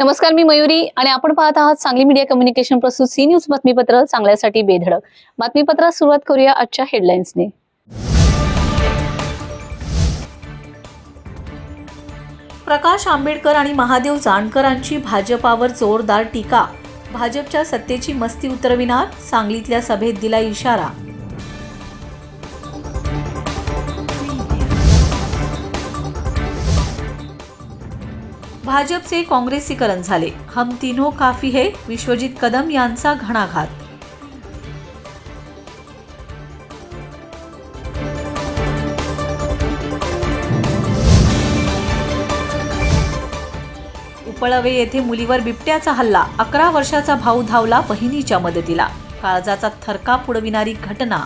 नमस्कार, मी मयुरी आणि आपण पाहत आहात सांगली मीडिया कम्युनिकेशन प्रस्तुत सी न्यूज बातमीपत्र चांगल्यासाठी बेधडक. बातमीपत्रात सुरुवात करूया आजच्या हेडलाईन्सने. प्रकाश आंबेडकर आणि महादेव जानकरांची भाजपावर जोरदार टीका. भाजपच्या सत्तेची मस्ती उतरविणार, सांगलीतल्या सभेत दिला इशारा. भाजपचे काँग्रेसीकरण झाले, हम तीनों काफी है, विश्वजित कदम यांचा घणाघात. उपळवे येथे मुलीवर बिबट्याचा हल्ला, 11 वर्षाचा भाऊ धावला बहिणीच्या मदतीला. काळजाचा थरकाप उडविणारी घटना.